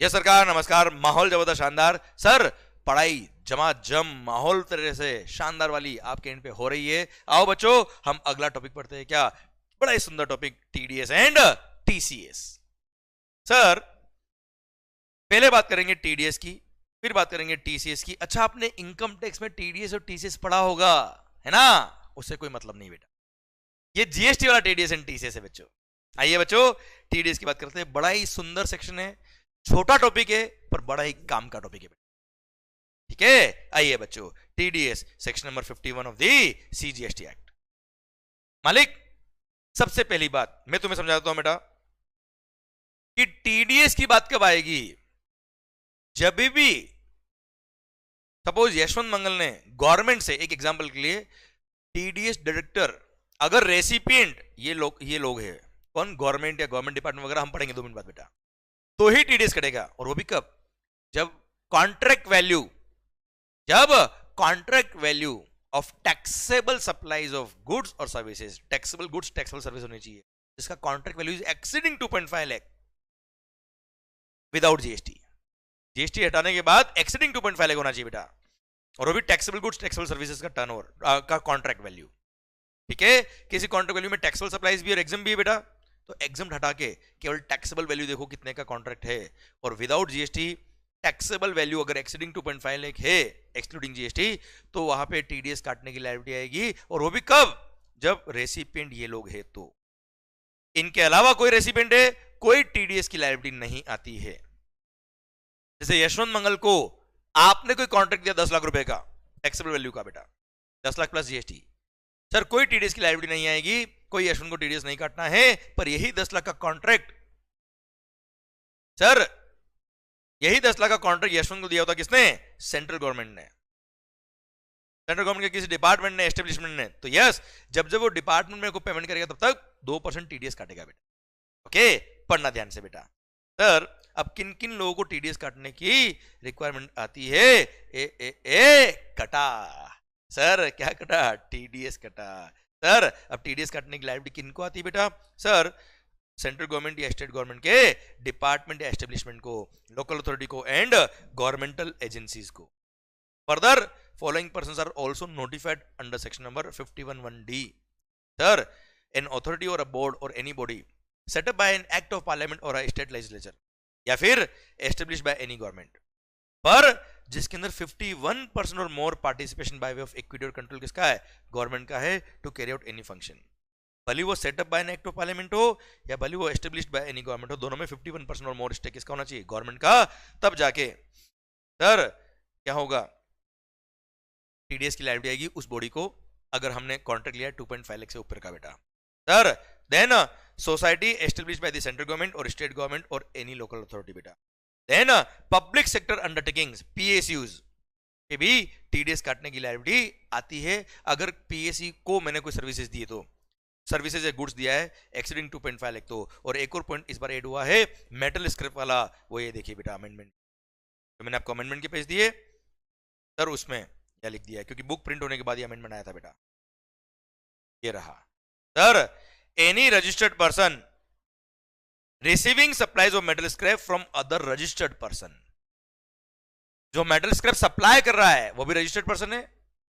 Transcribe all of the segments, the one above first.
Yes सरकार, नमस्कार। माहौल जबरदस्त शानदार सर, पढ़ाई जमाजम माहौल तरह से शानदार वाली आपके एंड पे हो रही है। आओ बच्चों, हम अगला टॉपिक पढ़ते हैं। क्या बड़ा ही सुंदर topic, TDS and TCS. Sir पहले बात करेंगे टीडीएस की, फिर बात करेंगे टीसीएस की। अच्छा, आपने इनकम टैक्स में टीडीएस और टीसीएस पढ़ा होगा, है ना? उससे कोई मतलब नहीं बेटा, ये जीएसटी वाला टीडीएस एंड टीसीएस है बच्चों। आइए बच्चों, टीडीएस की बात करते हैं। बड़ा ही सुंदर सेक्शन है, छोटा टॉपिक है पर बड़ा ही काम का टॉपिक है, ठीक है? आइए बच्चों, TDS section number 51 of the CGST act. मालिक, सबसे पहली बात मैं तुम्हें समझा देता हूं बेटा कि टीडीएस की बात कब आएगी। जब भी सपोज यशवंत मंगल ने गवर्नमेंट से, एक एग्जांपल के लिए, टीडीएस डायरेक्टर अगर रेसिपिएंट ये लोग है, कौन? गवर्नमेंट या गवर्नमेंट डिपार्टमेंट वगैरह, हम पढ़ेंगे 2 मिनट बाद बेटा, तो ही टीडीएस कटेगा। और वो भी कब? जब contract value of taxable supplies of goods और services, taxable goods taxable service होनी चाहिए, जिसका contract value is exceeding 2.5 lakh without GST. GST हटाने के बाद एक्सीडिंग 2.5 लाख होना चाहिए बेटा, और वो भी टैक्सेबल गुड्स टैक्सेबल सर्विसेज का टर्नओवर का कॉन्ट्रैक्ट वैल्यू, ठीक है? किसी कॉन्ट्रैक्ट वैल्यू में टैक्सेबल सप्लाईज भी और एग्जाम भी है बेटा, तो एग्जाम हटा के केवल टैक्सेबल वैल्यू देखो कितने का कॉन्ट्रैक्ट है, और विदाउट जीएसटी टैक्सेबल वैल्यू अगर एक्सीडिंग 2.5 लाख है एक्सक्लूडिंग जीएसटी, तो वहां पे टीडीएस काटने की लायबिलिटी आएगी। और वो भी कब? जब रेसिपिएंट ये लोग है तो। इनके अलावा कोई रेसिपिएंट है, कोई टीडीएस की लायबिलिटी नहीं आती है। जैसे यशवंत मंगल को आपने कोई कॉन्ट्रैक्ट दिया 10 लाख रुपए का टैक्सेबल वैल्यू का बेटा, 10 लाख प्लस जीएसटी, सर कोई टीडीएस की लायबिलिटी नहीं आएगी, कोई यशवंत को टीडीएस नहीं काटना है। पर यही 10 लाख का कॉन्ट्रैक्ट, सर यही 10 लाख का कॉन्ट्रैक्ट यशवंत को दिया होता किसने? सेंट्रल गवर्नमेंट ने, सेंट्रल गवर्नमेंट के किसी डिपार्टमेंट ने, एस्टेब्लिशमेंट ने। तो यस, जब जब वो डिपार्टमेंट में को पेमेंट करेगा तब तक 2% टीडीएस काटेगा बेटा। ओके, पढ़ना ध्यान से बेटा। सर अब किन किन लोगों को टीडीएस काटने की रिक्वायरमेंट आती है? कटा। सर क्या कटा? टीडीएस कटा। सर अब टीडीएस काटने की लायबिलिटी किनको आती है बेटा? सर सेंट्रल गवर्नमेंट या स्टेट गवर्नमेंट के डिपार्टमेंट या एस्टेब्लिशमेंट को, लोकल अथॉरिटी को एंड गवर्नमेंटल एजेंसीज को। Further following persons are also notified under section number 51(1)(d). Sir an authority or a board or any body set up by an act of parliament or a state legislature या फिर establish by any government, पर जिसके अंदर 51% or more participation by way of equity or control किसका है? Government का है, to carry out any function. भले वो set up by an act of parliament हो या भले वो एस्टेब्लिश्ड बाय एनी गवर्नमेंट हो, दोनों में 51% और मोर स्टेक किसका होना चाहिए? गवर्नमेंट का। तब जाके सर क्या होगा? टीडीएस की लायबिलिटी आएगी उस बॉडी को अगर हमने कॉन्ट्रैक्ट लिया 2.5 लाख से ऊपर का बेटा। Sir then society established by the central government or state government or any local authority बेटा। Then public sector undertakings, PSUs के भी टीडीएस काटने की लायबिलिटी आती है अगर पीएसयू को मैंने कोई सर्विसेज दी तो, सर्विसेज या गुड्स दिया है एक्सीडिंग 2.5 लाख तो। और एक और पॉइंट इस बार ऐड हुआ है मेटल स्क्रैप वाला, वो ये देखिए बेटा अमेंडमेंट, तो मैंने आपको अमेंडमेंट के पेज दिए सर, उसमें क्या लिख दिया है, क्योंकि बुक प्रिंट होने के बाद ये अमेंडमेंट आया था बेटा, ये रहा। Sir any registered person receiving supplies of metal scrap from other registered person, जो मेटल स्क्रैप सप्लाई कर रहा है वो भी रजिस्टर्ड पर्सन है,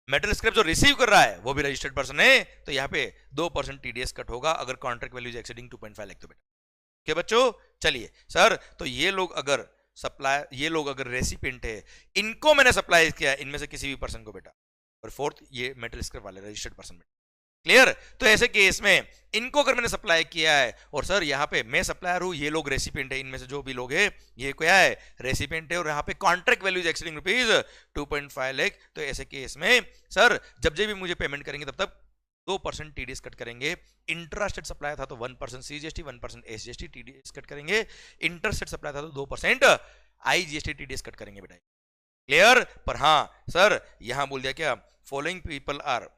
मेटल स्क्रैप जो रिसीव कर रहा है वो भी रजिस्टर्ड पर्सन है, तो यहां पे 2% टीडीएस कट होगा अगर contract value is exceeding 2.5 lakh तो बेटा। क्या बच्चों? चलिए सर, तो ये लोग अगर रेसिपिएंट है, इनको मैंने सप्लाई किया इनमें से किसी भी पर्सन को बेटा, और फोर्थ ये मेटल स्क्रैप वाले रजिस्टर्ड पर्सन बेटा। क्लियर? तो ऐसे केस में इनको अगर मैंने सप्लाई किया है और सर यहाँ पे मैं सप्लायर हूं, ये लोग रेसिपिएंट है, इनमें से जो भी लोग है ये क्या है? रेसिपिएंट है, और यहाँ पे contract value is exceeding rupees 2.5 lakh, तो ऐसे केस में सर जब भी मुझे पेमेंट करेंगे तब तक 2% टीडीएस कट करेंगे। इंट्रास्टेट सप्लाई था तो 1% सीजीएसटी, 1% एसजीएसटी टीडीएस कट करेंगे। इंटरस्टेट सप्लाई था तो 2% आईजीएसटी टीडीएस कट करेंगे बेटा। क्लियर? पर हाँ सर यहां बोल दिया क्या? Following people are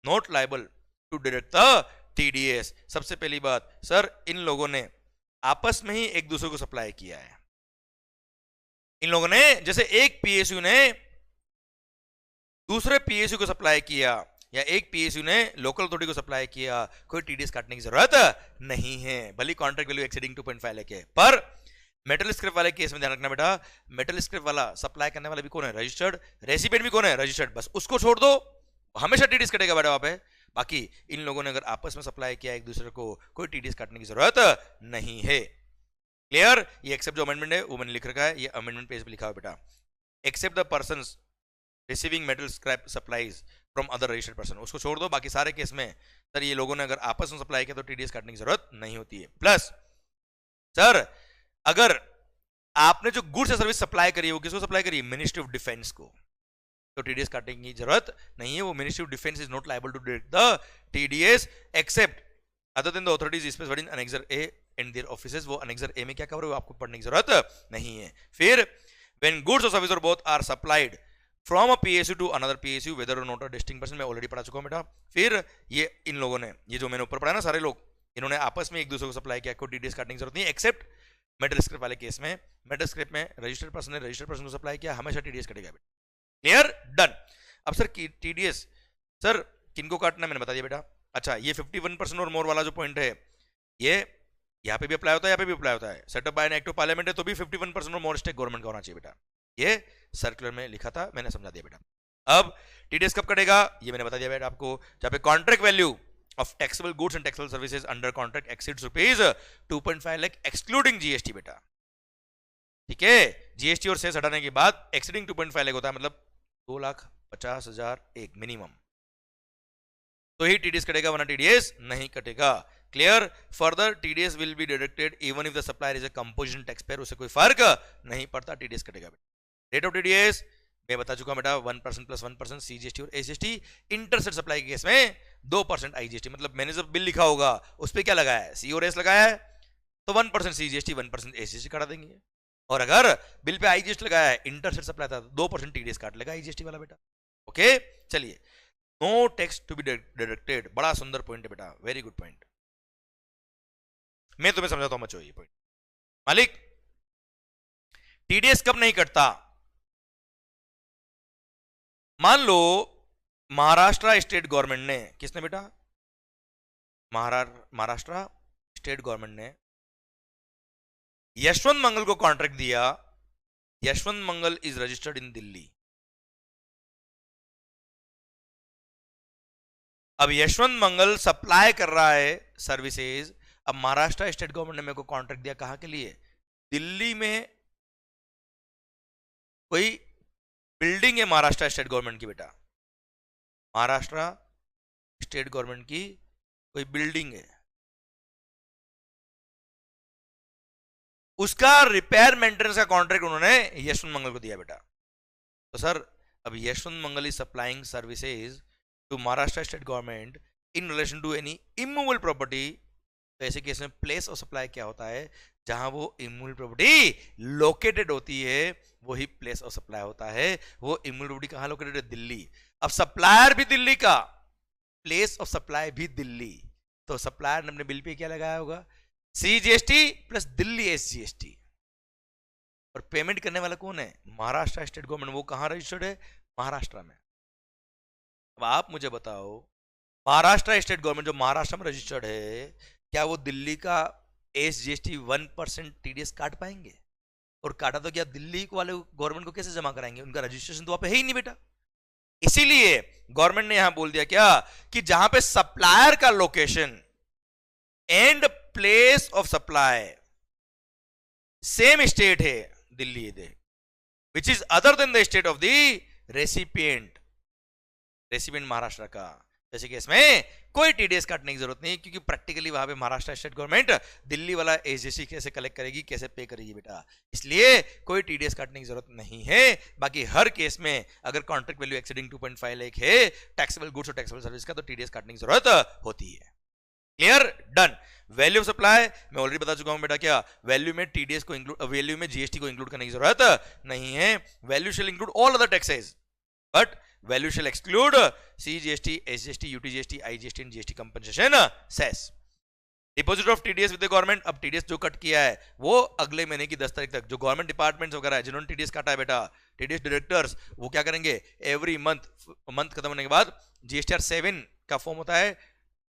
not liable to deduct the TDS. सबसे पहली बात सर, इन लोगों ने आपस में ही एक दूसरे को सप्लाई किया है। इन लोगों ने, जैसे एक पीएसयू ने दूसरे पीएसयू को सप्लाई किया या एक पीएसयू ने लोकल अथॉरिटी को सप्लाई किया, कोई टीडीएस काटने की जरूरत नहीं है, भले कॉन्ट्रैक्ट वैल्यू एक्सीडिंग 2.5 लाख है। पर मेटल स्क्रैप वाले केस में ध्यान रखना बेटा, मेटल स्क्रैप वाला सप्लाई करने वाला भी कौन है? रजिस्टर्ड। रेसिपिएंट भी कौन है? रजिस्टर्ड। बस उसको छोड़ दो, हमेशा टीडीएस कटेगा बेटा वहां पे। बाकी इन लोगों ने अगर आपस में सप्लाई किया एक दूसरे को, कोई टीडीएस काटने की जरूरत नहीं है। क्लियर? ये एक्सेप्ट जो अमेंडमेंट है वो मैंने लिख रखा है, ये अमेंडमेंट पेज पे लिखा है बेटा, except the person receiving metal scrap supplies from other registered person, उसको छोड़ दो। बाकी सारे केस में सर ये लोगों ने अगर आपस में सप्लाई किया तो टीडीएस काटने की जरूरत नहीं होती है। प्लस सर अगर आपने जो गुड्स या सर्विस सप्लाई करी है वो किसको सप्लाई करी है? मिनिस्ट्री ऑफ डिफेंस को, तो टीडीएस काटने की जरूरत नहीं है। वो ministry of defence is not liable to deduct the TDS except other than the authorities specified in annexure A and their offices. वो अनेक्सर ए में क्या कवर है वो आपको पढ़ने की जरूरत नहीं है। फिर when goods or service or both are supplied from a PSU to another PSU whether or not a distinct person, मैं ऑलरेडी पढ़ा चुका हूं बेटा। फिर ये इन लोगों ने, ये जो मैंने ऊपर पढ़ा ना सारे लोग, इन्होंने आपस में एक दूसरे को सप्लाई किया, कोई टीडीएस काटने की जरूरत नहीं, एक्सेप्ट मेटल स्क्रैप वाले केस में। मेटल स्क्रैप में रजिस्टर्ड पर्सन ने रजिस्टर्ड पर्सन को सप्लाई किया, हमेशा टीडीएस कटेगा बेटा। क्लियर? डन। अब सर टीडीएस सर किनको काटना मैंने बता दिया बेटा। अच्छा, ये 51% और मोर वाला जो पॉइंट है ये यहाँ पे भी अप्लाई होता है, यहाँ पे भी अप्लाई होता है। Set up by an act of parliament है तो भी 51% और मोर स्टेक गवर्नमेंट का होना चाहिए बेटा। ये सर्कुलर में लिखा था, मैंने समझा दिया बेटा। अब टीडीएस कब कटेगा ये मैंने बता दिया बेटा आपको, जहाँ पे contract value of taxable goods and taxable services under contract exceeds rupees 2.5 lakh excluding GST बेटा। ठीक है, जीएसटी और सेस हटाने के बाद एक्सीडिंग 2.5 लाख होता है, मतलब 2,50,000 एक मिनिमम, तो ही टीडीएस कटेगा, वरना टीडीएस नहीं कटेगा। Clear? Further TDS will be deducted even if the supplier is a composition tax payer, उससे कोई फर्क नहीं पड़ता, टीडीएस कटेगा बेटा। रेट ऑफ टीडीएस मैं बता चुका बेटा, 1% प्लस 1% सीजीएसटी और एसजीएसटी। इंटरसेट सप्लाई के केस में 2% आईजीएसटी, मतलब मैंने जब बिल लिखा होगा उस पर क्या लगाया है? सी और एस लगाया है, तो 1% सीजीएसटी 1% एसजीएसटी काटा देंगे। और अगर बिल पे आईजीएसटी लगाया है, इंटरसेट सप्लाई था, 2% टीडीएस काट लेगा आईजीएसटी वाला बेटा। ओके, चलिए, no tax to be deducted, बड़ा सुंदर पॉइंट है बेटा, वेरी गुड पॉइंट। मैं तुम्हें समझाता हूं बच्चों ये पॉइंट। मालिक, टीडीएस कब नहीं कटता? मान लो महाराष्ट्र स्टेट गवर्नमेंट ने, किसने बेटा? महाराष्ट्र स्टेट गवर्नमेंट ने यशवंत मंगल को कॉन्ट्रैक्ट दिया। Yashwant Mangal is registered in Delhi. अब यशवंत मंगल सप्लाई कर रहा है सर्विसेज। अब महाराष्ट्र स्टेट गवर्नमेंट ने मेरे को कॉन्ट्रैक्ट दिया, कहां के लिए? दिल्ली में कोई बिल्डिंग है महाराष्ट्र स्टेट गवर्नमेंट की बेटा, महाराष्ट्र स्टेट गवर्नमेंट की कोई बिल्डिंग है, उसका रिपेयर मेंटेनेंस का कॉन्ट्रैक्ट उन्होंने यशवंत मंगल को दिया बेटा। तो सर अब Yashwant Mangal is supplying services to Maharashtra state government in relation to any immovable property. तो ऐसे केस में प्लेस ऑफ सप्लाई क्या होता है? जहां वो इमूवेबल प्रॉपर्टी लोकेटेड होती है वही प्लेस ऑफ सप्लाई होता है। वो इमूवेबल प्रॉपर्टी कहां लोकेटेड है? दिल्ली। अब सप्लायर भी दिल्ली का, प्लेस ऑफ सप्लाई भी दिल्ली, तो सप्लायर ने अपने बिल पे क्या लगाया होगा? CGST plus Delhi SGST. और पेमेंट करने वाला कौन है? Maharashtra state government. वो कहां रजिस्टर्ड है? महाराष्ट्र में। अब आप मुझे बताओ, महाराष्ट्र स्टेट गवर्नमेंट जो महाराष्ट्र में रजिस्टर्ड है, क्या वो दिल्ली का एसजीएसटी 1% टीडीएस काट पाएंगे? और काटा तो क्या दिल्ली वाले गवर्नमेंट को कैसे जमा कराएंगे? उनका रजिस्ट्रेशन तो वहां पे है ही नहीं बेटा। इसीलिए गवर्नमेंट ने यहां बोल दिया क्या कि जहां पे सप्लायर का location and place of supply same state है, दिल्ली दे, which is other than the state of the recipient, recipient Maharashtra का, जैसे केस में कोई टीडीएस काटने की जरूरत नहीं, क्योंकि प्रैक्टिकली वहां पे महाराष्ट्र स्टेट गवर्नमेंट दिल्ली वाला एसजीएसटी कैसे कलेक्ट करेगी, कैसे पे करेगी बेटा, इसलिए कोई टीडीएस काटने की जरूरत नहीं है। बाकी हर केस में अगर कॉन्ट्रैक्ट वैल्यू एक्सीडिंग 2.5 लाख है taxable goods or taxable service का, तो टीडीएस काटने की जरूरत होती है। Clear? Done. Value of supply मैं ऑलरेडी बता चुका हूं बेटा, क्या वैल्यू में टीडीएस को इंक्लूड, वैल्यू में जीएसटी को इंक्लूड करने की जरूरत नहीं है। Value shall include all other taxes but value shall exclude CGST, SGST, UTGST, IGST and GST compensation cess. Deposit of TDS with the government. अब टीडीएस जो कट किया है वो अगले महीने की 10 तारीख तक जो गवर्नमेंट डिपार्टमेंट्स वगैरह है जिन्होंने टीडीएस काटा है बेटा, टीडीएस डायरेक्टर्स, वो क्या करेंगे? एवरी मंथ खत्म होने के बाद जीएसटीआर 7 का फॉर्म होता है,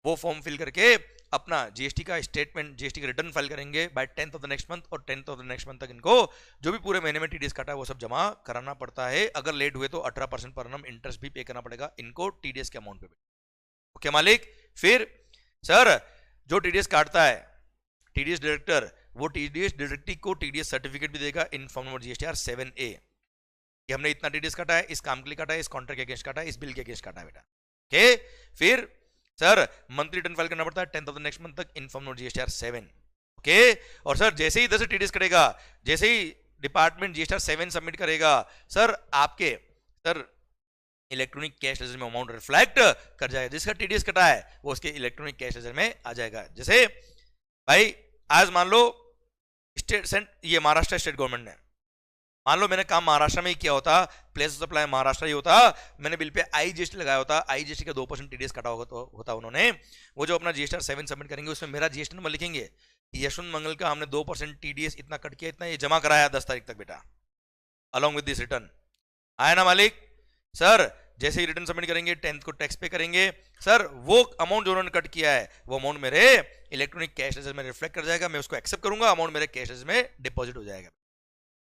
वो फॉर्म फिल करके अपना जीएसटी का स्टेटमेंट, जीएसटी का रिटर्न फाइल करेंगे by 10th of the next month, और 10th of the next month तक इनको जो भी पूरे महीने में टीडीएस काटा है वो सब जमा कराना पड़ता है। अगर लेट हुए तो 18% पर annum इंटरेस्ट भी पे करना पड़ेगा इनको टीडीएस के अमाउंट पे। ओके मालिक। फिर सर जो टीडीएस काटता है टीडीएस डायरेक्टर, वो टीडीएस डायरेक्टरी को टीडीएस सर्टिफिकेट भी देगा इन फॉर्म नंबर जीएसटीआर 7A कि हमने इतना टीडीएस काटा है, इस काम के लिए काटा है, इस कॉन्ट्रैक्ट के अगेंस्ट काटा है, इस बिल के अगेंस्ट काटा है बेटा। ओके। फिर सर मंथली रिटर्न फाइल करना पड़ता है 10th of the next month तक इन फॉर्म नंबर जीएसटीआर 7। ओके। और सर जैसे ही इधर से टीडीएस कटेगा, जैसे ही डिपार्टमेंट जीएसटीआर 7 सबमिट करेगा, सर आपके सर इलेक्ट्रॉनिक कैश लेजर में अमाउंट रिफ्लेक्ट कर जाएगा, जिसका टीडीएस कटा है वो उसके इलेक्ट्रॉनिक कैश लेजर में आ जाएगा। जैसे भाई आज मान लो ये महाराष्ट्र स्टेट गवर्नमेंट ने, मान लो मैंने काम महाराष्ट्र में ही किया होता, प्लेस ऑफ सप्लाई महाराष्ट्र ही होता, मैंने बिल पे आईजीएसटी लगाया होता, आईजीएसटी का 2% टीडीएस काटा होता उन्होंने, वो जो अपना जीएसटीआर 7 सबमिट करेंगे उसमें मेरा जीएसटी नंबर लिखेंगे, यशवंत मंगल का हमने 2% टीडीएस इतना कट किया, इतना ये जमा कराया 10 तारीख तक बेटा, अलॉन्ग विद दिस रिटर्न। आया ना मालिक। सर जैसे ही रिटर्न सबमिट करेंगे 10th को टैक्स पे करेंगे, सर वो अमाउंट जो उन्होंने कट किया है वो अमाउंट मेरे इलेक्ट्रॉनिक कैश लेजर में रिफ्लेक्ट कर जाएगा, मैं उसको एक्सेप्ट करूंगा, अमाउंट मेरे कैश लेजर में डिपॉजिट हो जाएगा,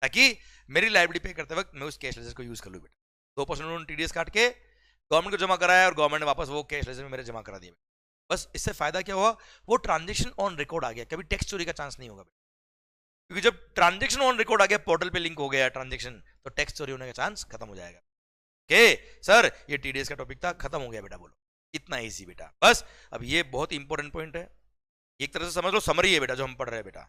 ताकि मेरी लाइबिलिटी पे करते वक्त मैं उस कैश लेजर को यूज कर लूँ बेटा। 2% उन्होंने टीडीएस काट के गवर्नमेंट को जमा कराया और गवर्नमेंट ने वापस वो कैश लेजर में मेरे जमा करा दिया। बस इससे फायदा क्या हुआ, वो ट्रांजेक्शन ऑन रिकॉर्ड आ गया, कभी टैक्स चोरी का चांस नहीं होगा, क्योंकि जब ट्रांजेक्शन ऑन रिकॉर्ड आ गया, पोर्टल पे लिंक हो गया ट्रांजेक्शन, तो टैक्स चोरी होने का चांस खत्म हो जाएगा। ओके सर, ये टीडीएस का टॉपिक था, खत्म हो गया बेटा। बोलो इतना इजी बेटा। बस अब ये बहुत इंपॉर्टेंट पॉइंट है, एक तरह से समझ लो समरी है बेटा जो हम पढ़ रहे हैं बेटा,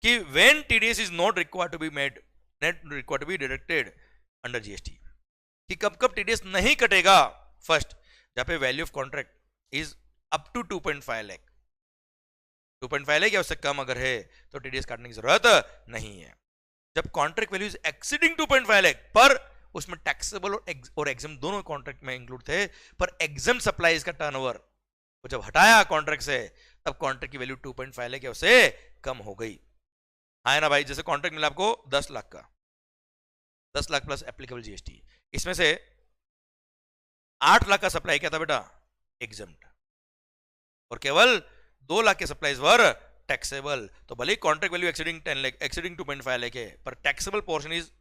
कि when TDS is not required to be made, net required to be deducted under GST, कि कब कब टीडीएस नहीं कटेगा। फर्स्ट, जहां पे value of contract is up to 2.5 lakh, 2.5 lakh या उससे कम अगर है तो टीडीएस काटने की जरूरत नहीं है। जब contract value is exceeding 2.5 lakh, पर उसमें टैक्सेबल और एग्जाम दोनों कॉन्ट्रैक्ट में इंक्लूड थे, पर एग्जाम सप्लाईज का टर्नओवर वो जब हटाया कॉन्ट्रैक्ट से, तब कॉन्ट्रैक्ट की वैल्यू 2.5 लाख या उससे कम हो गई। है ना भाई। जैसे कॉन्ट्रैक्ट मिला आपको 10 लाख का, 10 लाख प्लस एप्लीकेबल जीएसटी, इसमें से 8 लाख का सप्लाई क्या था बेटा, एग्जम्प्ट, और केवल 2 लाख के सप्लाईज वर टैक्सेबल। तो भले contract value exceeding 10 lakh, exceeding 2.5 lakh है, पर taxable portion is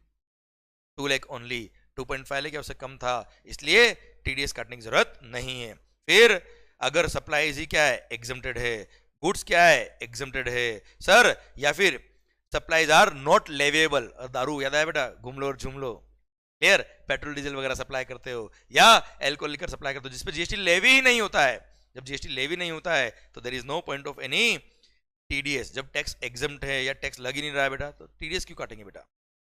2 lakh only, 2.5 lakh या उससे कम था, इसलिए टीडीएस काटने की जरूरत नहीं है। फिर अगर सप्लाईज ही क्या है, एग्जम्प्टेड है, गुड्स क्या है, एग्जम्प्टेड है सर, या फिर सप्लाईज आर नॉट लेवेबल, दारू याद आया बेटा, घूम लो और झूम लो, क्लियर, पेट्रोल डीजल वगैरह सप्लाई करते हो या एल्कोहल लिकर सप्लाई करते हो जिसपे जीएसटी लेवी ही नहीं होता है। जब जीएसटी लेवी नहीं होता है तो there is no point of any TDS. जब टैक्स एग्जम्प्ट है या टैक्स लग ही नहीं रहा है बेटा, तो टीडीएस क्यों काटेंगे बेटा।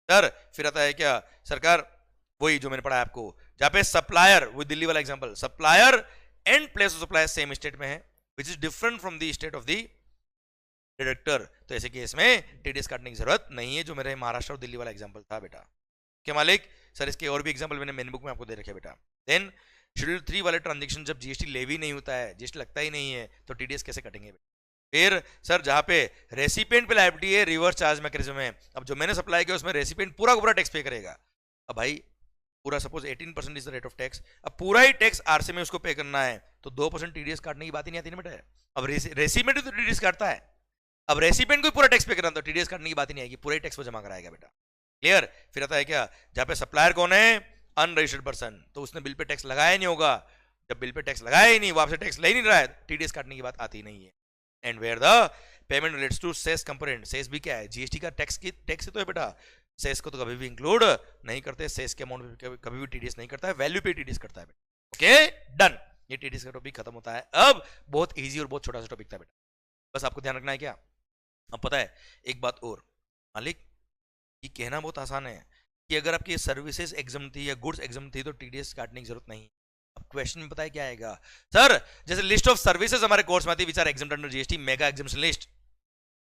सर फिर आता है क्या, सरकार वही जो मैंने पढ़ा है आपको, जहां पे सप्लायर, वो दिल्ली वाला example, supplier and place of supply same state में है, which is different from the state of the director, तो ऐसे केस में टीडीएस काटने की जरूरत नहीं है, जो मेरे महाराष्ट्र और दिल्ली वाला एग्जांपल था बेटा। क्या मालिक। सर इसके और भी एग्जांपल मैंने मेन बुक में आपको दे रखे बेटा। देन शेड्यूल 3 वाले ट्रांजेक्शन, जब जीएसटी लेवी नहीं होता है, जीएसटी लगता ही नहीं है, तो टीडीएस कैसे कटेंगे। फिर सर जहां पे रेसिपिएंट पे लायबिलिटी है, रिवर्स चार्ज मैकेनिज्म है, अब जो मैंने सप्लाई किया उसमें रेसिपिएंट पूरा का पूरा टैक्स पे करेगा। अब भाई पूरा suppose 18% is the rate of tax, अब पूरा ही टैक्स आरसी में उसको पे करना है, तो 2% टीडीएस काटने की बात ही नहीं आती ना बेटा। अब रेसिपिएंट तो टीडीएस काटता है, अब रेसिपिएंट को पूरा टैक्स पे करना, तो टीडीएस काटने की बात ही नहीं आएगी, पूरा ही टैक्स वो जमा कराएगा बेटा, क्लियर। फिर आता है क्या, जहां पे सप्लायर कौन है, अनरजिस्टर्ड पर्सन, तो उसने बिल पे टैक्स लगाया नहीं होगा, जब बिल पे टैक्स लगाया ही नहीं, वो आपसे टैक्स ले नहीं रहा है, टीडीएस काटने की बात आती नहीं है। And where the payment relates to cess component, cess भी क्या है, जीएसटी का टैक्स ही तो है बेटा, सेस को तो कभी भी इंक्लूड नहीं करते, सेस के अमाउंट पे कभी भी टीडीएस नहीं करता है, वैल्यू पे टीडीएस करता है बेटा। ओके डन, ये टीडीएस का टॉपिक खत्म होता है। अब बहुत इजी और बहुत छोटा सा टॉपिक था बेटा, बस आपको ध्यान रखना है क्या। अब पता है एक बात और मालिक, ये कहना बहुत आसान है कि अगर आपकी सर्विसेज एग्जाम थी या गुड्स एग्जाम थी तो टीडीएस काटने की जरूरत नहीं। अब क्वेश्चन में पता है क्या आएगा, सर जैसे लिस्ट ऑफ सर्विसेज हमारे कोर्स में आती है, which are exempted under GST, mega exemption list.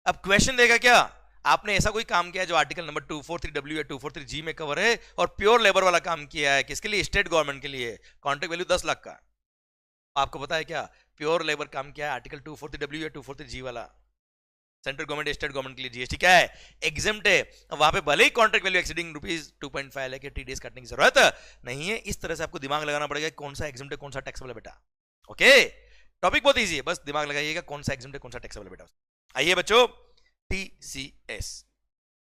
अब क्वेश्चन देगा क्या, आपने ऐसा कोई काम किया है जो आर्टिकल नंबर 243W या 243G में कवर है, और प्योर लेबर वाला काम किया है, किसके लिए, स्टेट गवर्नमेंट के लिए, कॉन्ट्रैक्ट वैल्यू 10 लाख का। आपको पता है क्या, प्योर लेबर काम किया है आर्टिकल 243W या 243G वाला, सेंट्रल गवर्नमेंट स्टेट गवर्नमेंट के लिए जीएसटी क्या है, एग्जाम्प्ट है, वहां पे भले ही कॉन्ट्रैक्ट वैल्यू एक्सीडिंग ₹2.5 लाख के टीडीएस काटने की जरूरत नहीं है। इस तरह से आपको दिमाग लगाना पड़ेगा कौन सा एग्जाम्प्ट है कौन सा टैक्सेबल है बेटा। ओके टॉपिक बहुत इजी है, बस दिमाग लगाइएगा कौन सा एग्जाम है कौन सा टैक्सेबल है बेटा। आइए बच्चों, TCS,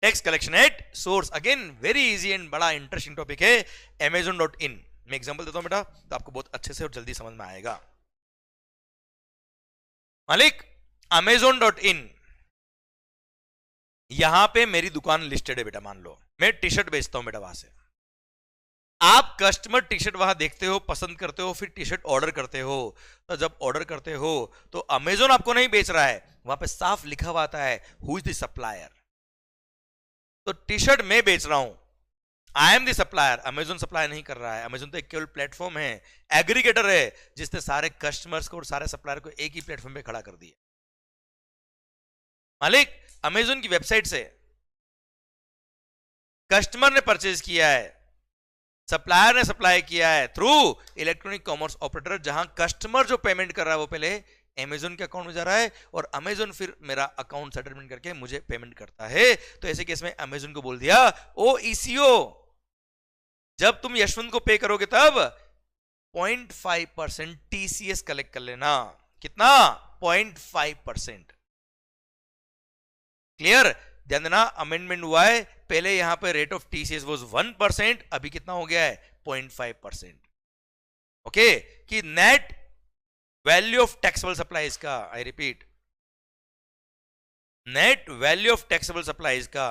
tax collection at source, again very easy and बड़ा इंटरेस्टिंग टॉपिक है। Amazon.in, मैं एग्जांपल देता हूं बेटा तो आपको बहुत अच्छे से और जल्दी समझ में आएगा। मालिक, Amazon.in, यहां पे मेरी दुकान लिस्टेड है बेटा। मान लो मैं टी शर्ट बेचता हूं बेटा, वहां से आप कस्टमर टी शर्ट वहां देखते हो, पसंद करते हो, फिर टी शर्ट ऑर्डर करते हो। तो जब ऑर्डर करते हो तो अमेजोन आपको नहीं बेच रहा है, वहां पे साफ लिखा हुआ आता है हु इज द सप्लायर। तो टी शर्ट मैं बेच रहा हूं, I am the supplier, Amazon supply नहीं कर रहा है। अमेजोन तो एक केवल प्लेटफॉर्म है, एग्रीगेटर है, जिसने सारे कस्टमर्स को और सारे सप्लायर को एक ही प्लेटफॉर्म पे खड़ा कर दिया। मालिक, अमेजोन की वेबसाइट से कस्टमर ने परचेज किया है, सप्लायर ने सप्लाई किया है थ्रू इलेक्ट्रॉनिक कॉमर्स ऑपरेटर, जहां कस्टमर जो पेमेंट कर रहा है वो पहले अमेजोन के अकाउंट में जा रहा है और अमेजोन फिर मेरा अकाउंट सेटलमेंट करके मुझे पेमेंट करता है। तो ऐसे केस में अमेजोन को बोल दिया ओ ईसीओ, जब तुम यशवंत को पे करोगे तब 0.5% टीसीएस कलेक्ट कर लेना। कितना? 0.5%। क्लियर? ध्यान देना, अमेंडमेंट हुआ है, पहले यहां पे रेट ऑफ टीसीएस वाज 1%, अभी कितना हो गया है? 0.5%। ओके, कि net value of taxable supplies का, I repeat, net value of taxable supplies का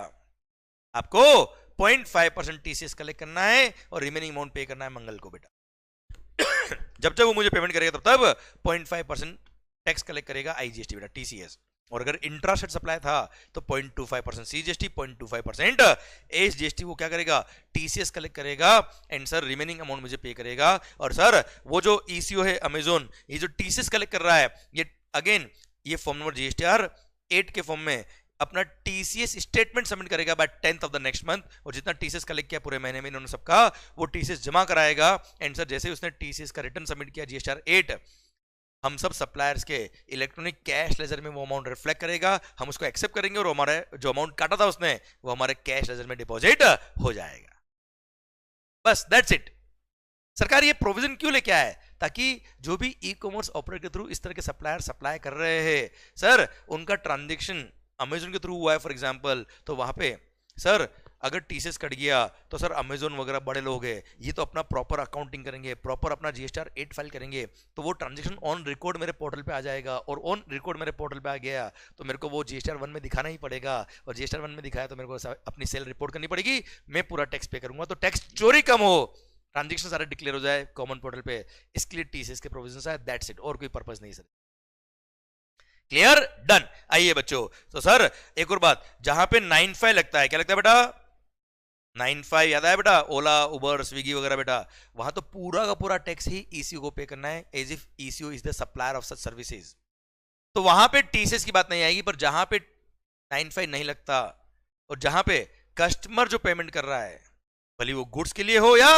आपको 0.5% टीसीएस कलेक्ट करना है और रिमेनिंग अमाउंट पे करना है मंगल को बेटा। जब जब वो मुझे पेमेंट करेगा तब 0.5% टैक्स कलेक्ट करेगा आईजीएसटी बेटा, टीसीएस। और अगर इंट्रास्टेट सप्लाई था तो 0.25% सीजीएसटी, 0.25% एसजीएसटी, वो क्या करेगा? टीसीएस कलेक्ट करेगा एंड सर रिमेनिंग अमाउंट मुझे पे करेगा। और सर वो जो ईसीओ है अमेजोन, ये जो टीसीएस कलेक्ट कर रहा है, ये अगेन ये फॉर्म नंबर जीएसटीआर 8 के फॉर्म में अपना टीसीएस स्टेटमेंट सबमिट करेगा by 10th of the next month, और जितना टीसीएस कलेक्ट किया पूरे महीने में इन्होंने सबका, वो टीसीएस जमा कराएगा। एंड सर जैसे ही उसने टीसीएस का रिटर्न सबमिट किया जीएसटीआर 8, हम सब सप्लायर्स के इलेक्ट्रॉनिक कैश लेजर में वो अमाउंट रिफ्लेक्ट करेगा, हम उसको एक्सेप्ट करेंगे और हमारे जो अमाउंट काटा था उसने वो हमारे कैश लेजर में डिपॉजिट हो जाएगा। बस दैट्स इट। सरकार ये प्रोविजन क्यों लेके आया है? ताकि जो भी ई कॉमर्स ऑपरेटर के थ्रू इस तरह के सप्लायर सप्लाई कर रहे हैं, सर उनका ट्रांजेक्शन अमेजोन के थ्रू हुआ है फॉर एग्जांपल, तो वहां पे सर अगर टीसीएस कट गया तो सर अमेजोन वगैरह बड़े लोग हैं, ये तो अपना प्रॉपर अकाउंटिंग करेंगे, प्रॉपर अपना जीएसटीआर 8 फाइल करेंगे, तो वो ट्रांजेक्शन ऑन रिकॉर्ड मेरे पोर्टल पे आ जाएगा, और ऑन रिकॉर्ड मेरे पोर्टल पे आ गया तो मेरे को वो जीएसटीआर 1 में दिखाना ही पड़ेगा, और जीएसटीआर 1 में दिखाया तो मेरे को अपनी सेल रिपोर्ट करनी पड़ेगी, मैं पूरा टैक्स पे करूंगा, तो टैक्स चोरी कम हो, ट्रांजेक्शन सारे डिक्लेयर हो जाए कॉमन पोर्टल पे, इसके लिए टीसीएस के प्रोविजन है, दैट्स इट, और कोई पर्पज नहीं सर। क्लियर? डन। आइए बच्चों, तो सर एक और बात, जहां पे 95 लगता है, क्या लगता है बेटा? 95 याद आया बेटा? ओला, उबर, स्विगी वगैरह बेटा, वहां तो पूरा का पूरा टैक्स ही ईसीओ को पे करना है, as if ECO is the supplier of such services. तो वहां पे टीसीएस की बात नहीं आएगी, पर जहां पे 95 नहीं लगता और जहां पे कस्टमर जो पेमेंट कर रहा है, भले वो गुड्स के लिए हो या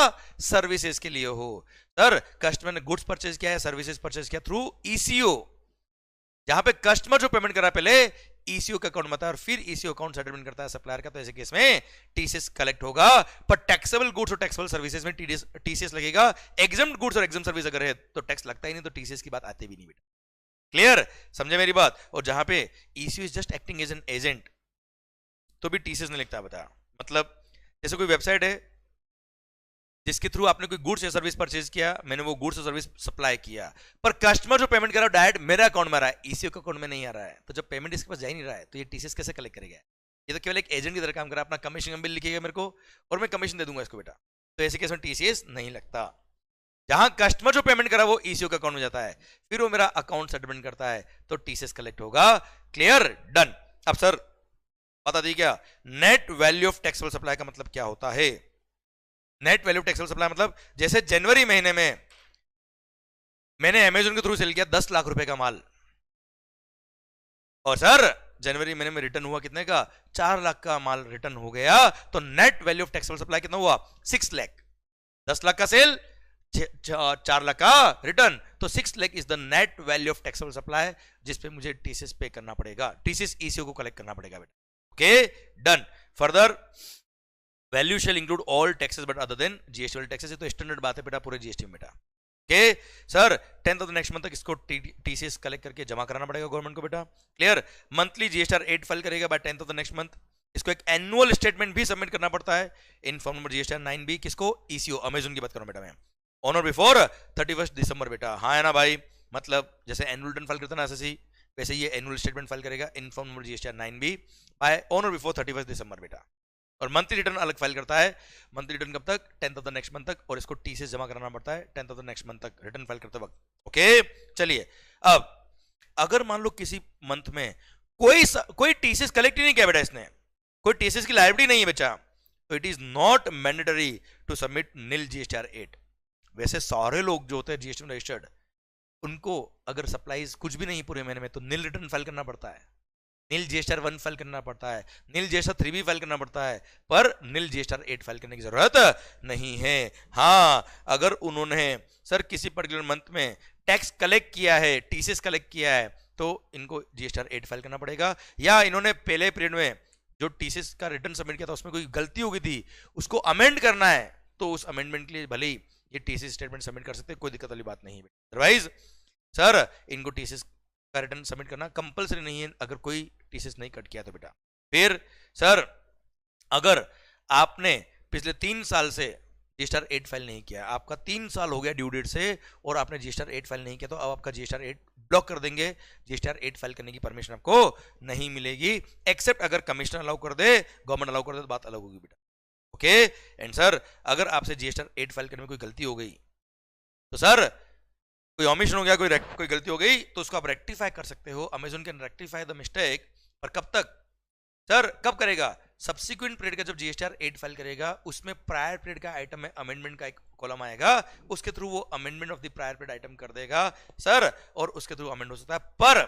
सर्विसेज के लिए हो, सर कस्टमर ने गुड्स परचेज किया है, सर्विसेज परचेज किया थ्रू ईसीओ, जहां पे कस्टमर जो पेमेंट कर रहा है पहले ईसीओ के अकाउंट में आता है और फिर ईसीओ अकाउंट सेटलमेंट करता है सप्लायर का, तो ऐसे केस में टीसीएस कलेक्ट होगा। पर taxable goods or taxable services में टीसीएस लगेगा, एग्जम्प्ट गुड्स और एग्जम्प्ट सर्विस अगर है तो टैक्स लगता ही नहीं, तो टीसीएस की बात आती भी नहीं बेटा। क्लियर? समझे मेरी बात? और जहां पे ECO is just acting as an agent, तो भी टीसीएस नहीं लिखता बता। मतलब जैसे कोई वेबसाइट है जिसके थ्रू आपने कोई गुड्स या सर्विस परचेज किया, मैंने वो गुड्स और सर्विस सप्लाई किया, पर कस्टमर जो पेमेंट कर रहा है डायरेक्ट मेरे अकाउंट में आ रहा है, ईसीओ के अकाउंट में नहीं आ रहा है, तो जब पेमेंट इसके पास जा ही नहीं रहा है तो ये टीसीएस कैसे कलेक्ट करेगा? ये तो केवल एक एजेंट की तरह काम कर रहा है, अपना कमीशन बिल लिखेगा मेरे को और मैं कमीशन दे दूंगा इसको बेटा, तो ऐसे केस में टीसीएस नहीं लगता। जहां कस्टमर जो पेमेंट करा वो ईसीओ के अकाउंट में जाता है, फिर वो मेरा अकाउंट सेटलमेंट करता है, तो टीसीएस कलेक्ट होगा। क्लियर? डन। अब सर बता दी क्या net value of taxable supply का मतलब क्या होता है? नेट वैल्यू टैक्सेबल सप्लाई मतलब जैसे जनवरी महीने में मैंने अमेजोन के थ्रू सेल किया 10 लाख रुपए का माल, और सर जनवरी महीने में रिटर्न हुआ कितने का? 4 लाख का माल रिटर्न हो गया, तो net value of taxable supply कितना हुआ? 6 लाख। 10 लाख का सेल, 4 लाख का रिटर्न, तो 6 lakh is the net value of taxable supply, जिसपे मुझे टीसीएस पे करना पड़ेगा, टीसीएस ईसीओ को कलेक्ट करना पड़ेगा बेटा। Okay done. Further value shall include all taxes but other than GST वाले टैक्सेस, तो स्टैंडर्ड बात है बेटा पूरे जीएसटी में बेटा। के sir 10th of the next month तक इसको टीसीएस कलेक्ट करके जमा कराना पड़ेगा गवर्नमेंट को बेटा। क्लियर। मंथली जीएसटीआर 8 फाइल करेगा by 10th of the next month. इसको एक एनुअल स्टेटमेंट भी सबमिट करना पड़ता है इन फॉर्म नंबर जीएसटीआर 9B। किसको? ईसीओ, अमेजन की बात करूं बेटा मैं। ऑन और बिफोर 31 दिसंबर बेटा। हाँ है ना भाई, मतलब जैसे एनुअल रिटर्न फाइल करता है ना एसएससी, वैसे ये एनुअल स्टेटमेंट फाइल करेगा in form number GSTR 9B by on or before 31 December बेटा। और मंथली रिटर्न अलग फाइल करता है। मंथली रिटर्न कब तक? 10th of the next month तक। और इसको टीसीएस जमा कराना पड़ता है 10th of the next month तक रिटर्न फाइल करते वक्त। ओके चलिए, अब अगर मान लो किसी मंथ में कोई टीसीएस कलेक्ट ही नहीं किया बेटा, इसने कोई टीसीएस की लायबिलिटी नहीं है बच्चा, तो it is not mandatory to submit nil GSTR 8। वैसे सारे लोग जो होते हैं जीएसटी में रजिस्टर्ड, उनको अगर सप्लाईज कुछ भी नहीं पूरे महीने में, तो नील रिटर्न फाइल करना पड़ता है, नील जीएसटीआर 1 फाइल करना पड़ता है, नील जीएसटीआर 3 फाइल करना पड़ता है, पर नील जीएसटीआर 8 फाइल करने की जरूरत नहीं है। हाँ, अगर उन्होंने सर किसी पर्टिकुलर मंथ में टैक्स कलेक्ट किया है, टीसीएस कलेक्ट किया है, तो इनको जीएसटीआर 8 फाइल करना पड़ेगा। या इन्होंने पहले पीरियड में जो टीसीएस का रिटर्न सबमिट किया था उसमें कोई गलती हो गई थी, उसको अमेंड करना है, तो उस अमेंडमेंट के लिए भले ही ये टीसीएस स्टेटमेंट सबमिट कर सकते हैं, कोई दिक्कत वाली बात नहीं है। अदरवाइज सर इनको टीसीएस का रिटर्न सबमिट करना कंपलसरी नहीं है अगर कोई टीसीएस नहीं कट किया तो बेटा। फिर सर अगर आपने पिछले 3 साल से जीएसटीआर 8 फाइल नहीं किया, आपका 3 साल हो गया ड्यू डेट से और आपने जीएसटीआर 8 फाइल नहीं किया, तो अब आपका जीएसटीआर 8 ब्लॉक कर देंगे। जीएसटीआर 8 फाइल करने की परमिशन आपको नहीं मिलेगी, एक्सेप्ट अगर कमिश्नर अलाउ कर दे, गवर्नमेंट अलाउ कर दे, तो बात अलग होगी बेटा। ओके। एंड सर अगर आपसे जीएसटीआर 8 फाइल करने में कोई गलती हो गई, तो सर कोई ऑमिशन हो गया, कोई गलती हो गई, तो उसको आप रेक्टिफाई कर सकते हो। Amazon can rectify the mistake, पर कब तक? सर कब करेगा? सब्सिक्वेंट पीरियड का जब जीएसटीआर 8 फाइल करेगा, उसमें प्रायर पीरियड का आइटम में अमेंडमेंट का एक कॉलम आएगा, उसके थ्रू वो amendment of the prior period item कर देगा सर, और उसके थ्रू अमेंड हो सकता है। पर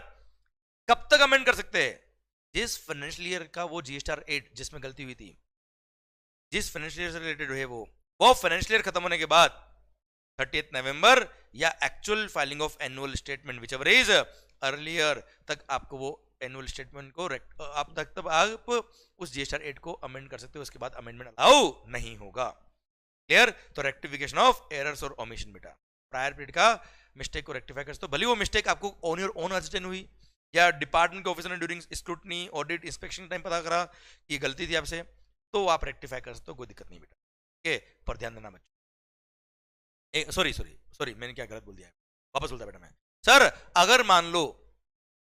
कब तक अमेंड कर सकते हैं? जिस फाइनेंशियल ईयर का वो जीएसटीआर 8 जिसमें गलती हुई थी, जिस फाइनेंशियल ईयर से रिलेटेड है वो फाइनेंशियल ईयर खत्म होने के बाद 30th नवंबर या actual filing of annual statement which ever is earlier तक आपको वो एनुअल स्टेटमेंट को आप तक तब आप उस जीएसटीआर 8 को अमेंड कर सकते हो, उसके बाद अमेंडमेंट अलाउ नहीं होगा। क्लियर। तो रेक्टिफिकेशन ऑफ एरर्स और ओमिशन बेटा, प्रायर पीरियड का मिस्टेक को रेक्टिफाई कर सकते हो, भले वो मिस्टेक आपको ऑन योर ओन अर्जेंट हुई या डिपार्टमेंट के ऑफिसर ने ड्यूरिंग स्क्रूटनी ऑडिट इंस्पेक्शन के टाइम पता करा कि गलती थी आपसे, तो आप रेक्टिफाई कर सकते हो, कोई दिक्कत नहीं बेटा। ओके, पर ध्यान देना बच्चों। सॉरी मैंने क्या गलत बोल दिया है, वापस बोलता बेटा मैं। सर अगर मान लो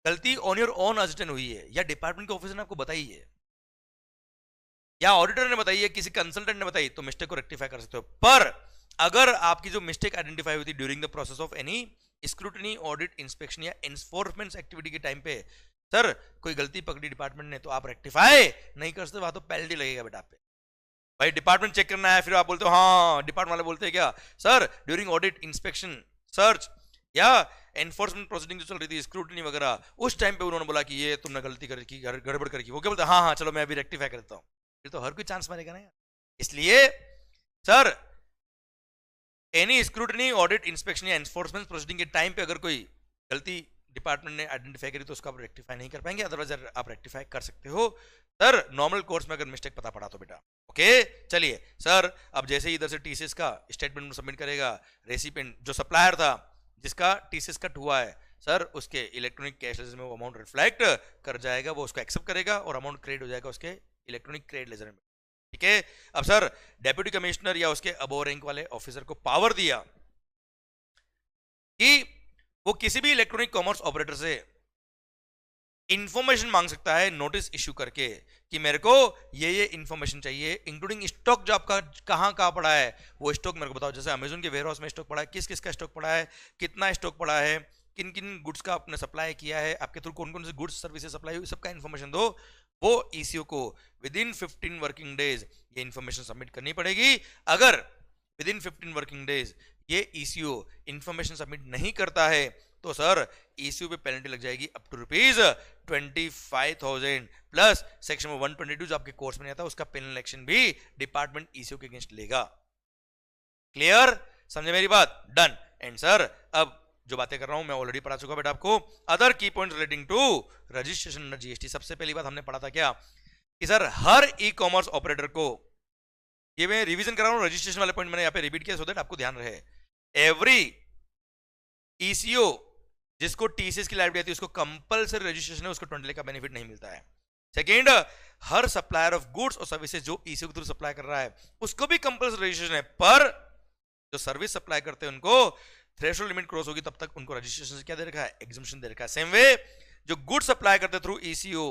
गलती ऑन योर ओन अर्जेंट हुई है, या डिपार्टमेंट के ऑफिसर ने आपको बताई है, या ऑडिटर ने बताई है, किसी कंसल्टेंट ने बताई, तो मिस्टेक को रेक्टिफाई कर सकते हो। पर अगर आपकी जो मिस्टेक आइडेंटिफाई हुई थी during the process of any scrutiny audit inspection या एनफोर्समेंट एक्टिविटी के टाइम पे सर कोई गलती पकड़ी डिपार्टमेंट ने, तो आप रेक्टिफाई नहीं कर सकते, वहां तो पेनल्टी लगेगा बेटा आप पे। भाई डिपार्टमेंट चेक करना है, फिर आप बोलते हो हाँ, डिपार्टमेंट वाले बोलते हैं क्या sir during audit inspection search या एनफोर्समेंट प्रोसीडिंग जो चल रही थी स्क्रूटनी वगैरह, उस टाइम पे उन्होंने बोला कि ये तुमने गलती करके गड़बड़ करके, वो क्या बोलते हैं हाँ हाँ चलो मैं अभी रेक्टिफाई करता हूँ, फिर तो हर कोई चांस मारेगा ना यार। इसलिए sir any scrutiny audit inspection या एनफोर्समेंट प्रोसीडिंग के टाइम पे अगर कोई गलती डिपार्टमेंट ने आइडेंटिफाई करी, तो उसको आप रेक्टिफाई नहीं कर पाएंगे, अदरवाइज आप रेक्टिफाई कर सकते हो सर नॉर्मल कोर्स में अगर मिस्टेक पता पड़ा तो बेटा। ओके चलिए सर, अब जैसे ही इधर से टीसीएस का स्टेटमेंट सबमिट करेगा, रेसिपिएंट जो सप्लायर था जिसका टीसीएस कट हुआ है सर, उसके इलेक्ट्रॉनिक कैश लेजर में वो अमाउंट रिफ्लेक्ट कर जाएगा, वो उसको एक्सेप्ट करेगा और अमाउंट क्रेडिट हो जाएगा उसके इलेक्ट्रॉनिक क्रेडिट लेजर में। ठीक है। अब सर डेप्यूटी कमिश्नर या उसके अबोव रैंक वाले ऑफिसर को पावर दिया कि वो किसी भी इलेक्ट्रॉनिक कॉमर्स ऑपरेटर से इंफॉर्मेशन मांग सकता है नोटिस इश्यू करके कि मेरे को ये इंफॉर्मेशन चाहिए, इंक्लूडिंग स्टॉक जो आपका कहाँ पड़ा है वो स्टॉक मेरे को बताओ। जैसे अमेजन के वेयरहाउस में स्टॉक पड़ा है, किस किस का स्टॉक पड़ा है, कितना स्टॉक पड़ा है, किन किन गुड्स का आपने सप्लाई किया है, आपके थ्रू कौन कौन से गुड्स सर्विसेज सप्लाई हुई, सबका इन्फॉर्मेशन दो। वो ईसीओ को विद इन 15 वर्किंग डेज ये इन्फॉर्मेशन सबमिट करनी पड़ेगी। अगर विद इन 15 वर्किंग डेज ये ईसीओ इन्फॉर्मेशन सबमिट नहीं करता है, तो सर ईसीओ पे पेनल्टी लग जाएगी अप टू ₹25,000 प्लस सेक्शन 122 जो आपके कोर्स में नहीं आता, उसका पेनल एक्शन भी डिपार्टमेंट ईसीओ के अगेंस्ट लेगा। क्लियर, समझे मेरी बात? डन। एंड सर अब जो बातें कर रहा हूं मैं ऑलरेडी पढ़ा चुका बेटा आपको। Other key point relating to registration under GST, सबसे पहली बात हमने पढ़ा था क्या कि सर हर ई कॉमर्स ऑपरेटर को, ये मैं रिवीजन कर रहा हूं, रजिस्ट्रेशन वाले पॉइंट मैंने यहां पे रिपीट किया सो दैट आपको ध्यान रहे। एवरी ईसीओ जिसको टीसीएस की लाइबिलिटी आती है उसको कंपलसरी रजिस्ट्रेशन है, उसको 20 लाख का बेनिफिट नहीं मिलता है। Second, her supplier of goods और सर्विसेज जो ईसीओ के थ्रू सप्लाई कर रहा है उसको भी कंपलसरी रजिस्ट्रेशन है, पर जो सर्विस सप्लाई करते हैं उनको थ्रेशोल्ड लिमिट क्रॉस होगी तब तक उनको रजिस्ट्रेशन क्या दे रखा है, एग्जम्पशन दे रखा है। सेम वे जो गुड सप्लाई करते थ्रू ईसीओ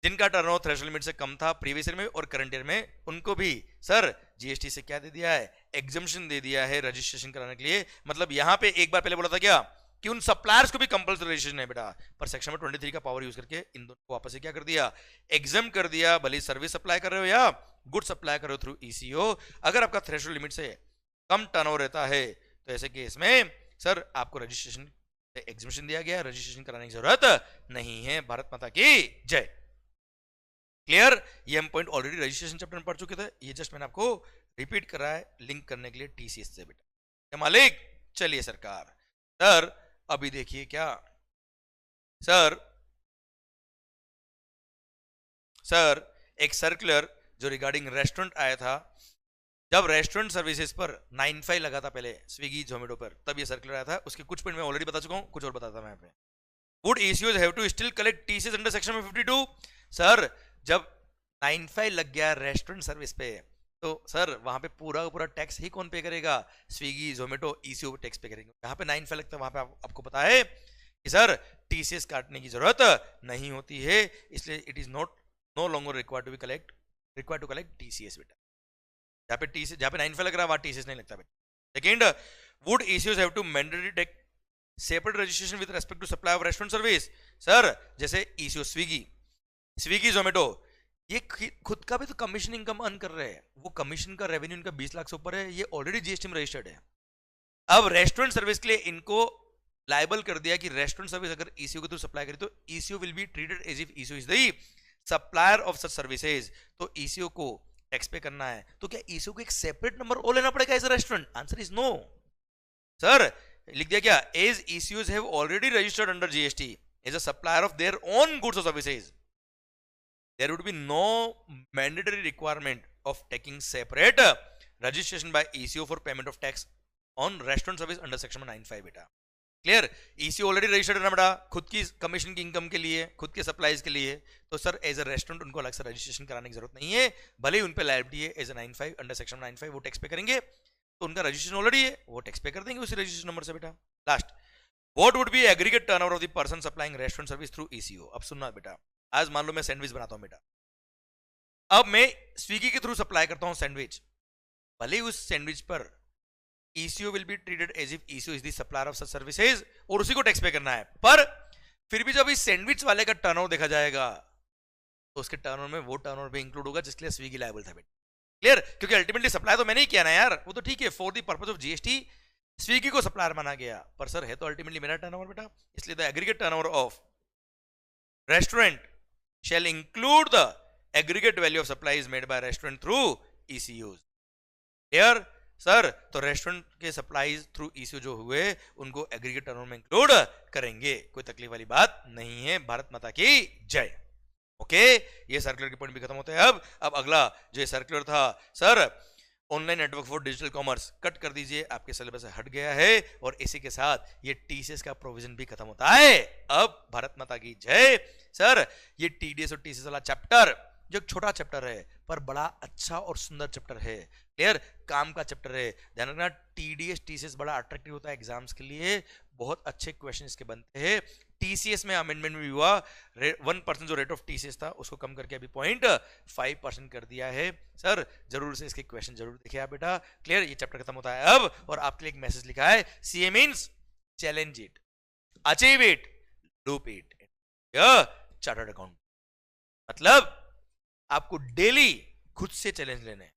जिनका टर्नओवर थ्रेशोल्ड लिमिट से कम था प्रीवियस ईयर में और करंट ईयर में, उनको भी सर जीएसटी से क्या दे दिया है, एग्जम्पशन दे दिया है रजिस्ट्रेशन कराने के लिए। मतलब यहां पे एक बार पहले बोला था क्या कि उन सप्लायर्स को भी कंपल्सरी रजिस्ट्रेशन है बेटा, पर सेक्शन में 23 का पावर यूज करके इन दोनों को वापस से क्या कर दिया, एग्जाम कर दिया। भले सर्विस सप्लाई कर रहे हो या गुड सप्लाई कर रहे हो थ्रू ईसीओ, अगर आपका थ्रेशोल्ड लिमिट से कम टर्नओवर रहता है तो ऐसे केस में सर आपको रजिस्ट्रेशन एग्जम्पशन दिया गया, रजिस्ट्रेशन कराने की जरूरत नहीं है। भारत माता की जय। क्लियर? ये हम पॉइंट ऑलरेडी रजिस्ट्रेशन चैप्टर में पढ़ चुके थे, ये जस्ट मैंने आपको रिपीट करा है लिंक करने के लिए टीसीएस से बेटा। क्या मालिक? चलिए सरकार, सर अभी देखिए क्या सर एक सर्कुलर जो रिगार्डिंग रेस्टोरेंट आया था, जब रेस्टोरेंट सर्विसेज पर 95 लगा था पहले स्विगी जोमेटो पर, तब ये सर्कुलर आया था। उसके कुछ पॉइंट मैं ऑलरेडी बता चुका हूं, कुछ और बताता मैं यहाँ पे। Would ECOs have to still collect TCS under section 52? Sir जब 95 लग गया रेस्टोरेंट सर्विस पे तो सर वहां पे पूरा पूरा टैक्स ही कौन पे करेगा, स्विगी जोमेटो ईसीओ टैक्स पे करेंगे। जहां पे 95 लगता है वहां पे आपको पता है कि सर टीसीएस काटने की जरूरत नहीं होती है, इसलिए it is no longer required to collect TCS बेटा। जहां पे 95 लग रहा है वहां टीसीएस नहीं लगता बेटा। Second, would ECOs have to mandatory take separate registration with respect to supply of restaurant service? Sir जैसे ईसीओ स्विगी जोमेटो ये खुद का भी तो कमीशन इनकम अर्न कर रहे हैं, वो कमीशन का रेवेन्यू इनका 20 लाख से ऊपर है, ये ऑलरेडी जीएसटी में रजिस्टर्ड है। अब रेस्टोरेंट सर्विस के लिए इनको लायबल कर दिया कि रेस्टोरेंट सर्विस अगर ईसीओ के थ्रू सप्लाई करी तो ECO will be treated as if ECO is the supplier of such services. तो ईसीओ को टैक्स पे करना है तो क्या ईसीओ को एक सेपरेट नंबर और लेना पड़ेगा as a restaurant? Answer is no. Sir लिख दिया क्या, as ECOs have already registered under GST as a supplier of their own goods और services, there would be no mandatory requirement of taking separate registration by ECO for payment of tax on restaurant service under section 95 बेटा। Clear? ECO already registered है ना बेटा, खुद की commission की income के लिए, खुद के सप्लाईज के लिए, तो सर एज अ रेस्टोरेंट उनको अलग से रजिस्ट्रेशन कराने की जरूरत नहीं है। भले ही उन पे लायबिलिटी है एज अ 95 अंडर सेक्शन 95 वो टैक्स पे करेंगे, तो उनका रजिस्ट्रेशन ऑलरेडी है, वो टैक्स पे कर देंगे उसी रजिस्ट्रेशन नंबर से बेटा। Last, what would be aggregate turnover of the person supplying restaurant service through ECO? अब सुनना बेटा, आज मान लो मैं सैंडविच बनाता हूं बेटा, अब मैं स्विगी के थ्रू सप्लाई करता हूं सैंडविच, भले उस सैंडविच पर ECO will be treated as if ECO is the supplier of such services और उसी को टैक्स पे करना है, पर फिर भी जब इस सैंडविच वाले का टर्नओवर देखा जाएगा तो उसके टर्नओवर में वो टर्नओवर भी इंक्लूड होगा जिसके लिए स्विगी लायबल था बेटा। क्लियर? क्योंकि अल्टीमेटली सप्लाई तो मैंने ही किया ना यार, वो तो ठीक है for the purpose of GST Swiggy को सप्लायर माना गया, पर सर है तो अल्टीमेटली मेरा टर्नओवर बेटा, इसलिए the aggregate turnover of restaurant shall include the aggregate value of supplies made by restaurant through ECOs. Here, sir तो रेस्टोरेंट के सप्लाईज थ्रू ECO जो हुए उनको एग्रीगेट टर्नओवर में इंक्लूड करेंगे, कोई तकलीफ वाली बात नहीं है। भारत माता की जय। ओके, ये सर्कुलर के पॉइंट भी खत्म होते हैं। अब अगला जो ये सर्कुलर था, sir online network for digital commerce cut कर दीजिए, आपके सिलेबस से हट गया है, और इसी के साथ ये टीसीएस का प्रोविजन भी खत्म होता है। अब भारत माता की जय। सर ये टीडीएस और टीसीएस वाला चैप्टर जो छोटा चैप्टर है पर बड़ा अच्छा और सुंदर चैप्टर है, क्लियर? काम का चैप्टर है। ध्यान रखना, टीडीएस टीसीएस बड़ा अट्रैक्टिव होता है एग्जाम्स के लिए, बहुत अच्छे क्वेश्चन इसके बनते हैं। टीसीएस में अमेंडमेंट भी हुआ, 1% जो रेट ऑफ टीसीएस था उसको कम करके अभी 0.5% कर दिया है। सर जरूर से इसके क्वेश्चन जरूर देखिए आप बेटा। क्लियर? ये चैप्टर खत्म होता है अब, और आपके लिए एक मैसेज लिखा है, CA means challenge it, achieve it, loop it, chartered account. मतलब आपको डेली खुद से चैलेंज लेने,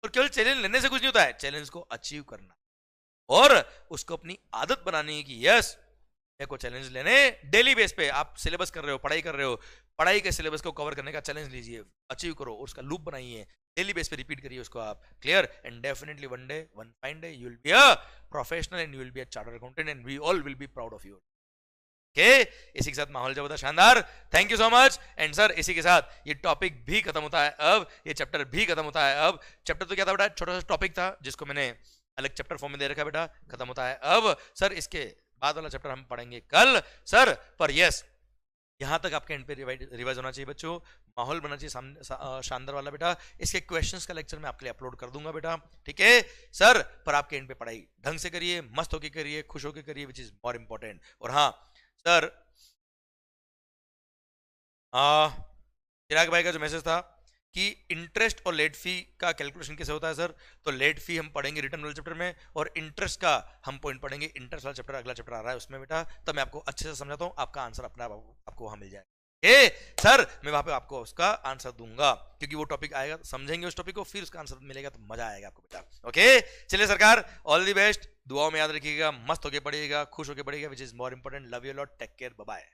और केवल चैलेंज लेने से कुछ नहीं होता है, चैलेंज को अचीव करना और उसको अपनी आदत बनानी है कि यस को चैलेंज लेने डेली बेस पे। आप सिलेबस कर रहे हो, पढ़ाई कर रहे हो, पढ़ाई के सिलेबस को कवर करने का चैलेंज लीजिए, अचीव करो, उसका लूप बनाइए, डेली बेस पे रिपीट करिए उसको आप। Clear? And definitely one day, one fine day, you will be a professional and you will be a chartered accountant and we all will be proud of you. Okay, इसी के साथ माहौल जबरदस्त शानदार। Thank you so much. And sir इसी के साथ ये टॉपिक भी खत्म होता है अब, ये चैप्टर भी खत्म होता है अब। चैप्टर तो क्या था बेटा, छोटा सा टॉपिक था जिसको मैंने अलग चैप्टर फॉर्म में दे रखा है बेटा, खत्म होता है अब। सर इसके बाद वाला चैप्टर हम पढ़ेंगे कल सर, पर यस यहां तक आपके एंड पे रिवाइज होना चाहिए बच्चों, माहौल बनना चाहिए शानदार वाला बेटा। इसके क्वेश्चंस का लेक्चर मैं आपके लिए अपलोड कर दूंगा बेटा, ठीक है सर। पर आपके एंड पे पढ़ाई ढंग से करिए, मस्त होके करिए, खुश होके करिए, विच इज मोर इंपॉर्टेंट। और हाँ सर, चिराग भाई का जो मैसेज था कि इंटरेस्ट और लेट फी का कैलकुलेशन कैसे होता है सर, तो लेट फी हम पढ़ेंगे रिटर्न वाले चैप्टर में, और इंटरेस्ट का हम पॉइंट पढ़ेंगे इंटरेस्ट वाला चैप्टर, अगला चैप्टर आ रहा है उसमें बेटा, तब मैं आपको अच्छे से समझाता हूँ, आपका आंसर अपना आपको वहां मिल जाएगा। सर मैं वहां पे आपको उसका आंसर दूंगा, क्योंकि वो टॉपिक आएगा, समझेंगे उस टॉपिक को, फिर उसका आंसर मिलेगा तो मजा आएगा आपको बेटा। ओके चलिए सरकार, ऑल द बेस्ट, दुआओं में याद रखिएगा, मस्त होके पढ़िएगा, खुश होके पढ़िएगा, which is more important. Love you lot, take care, bye bye.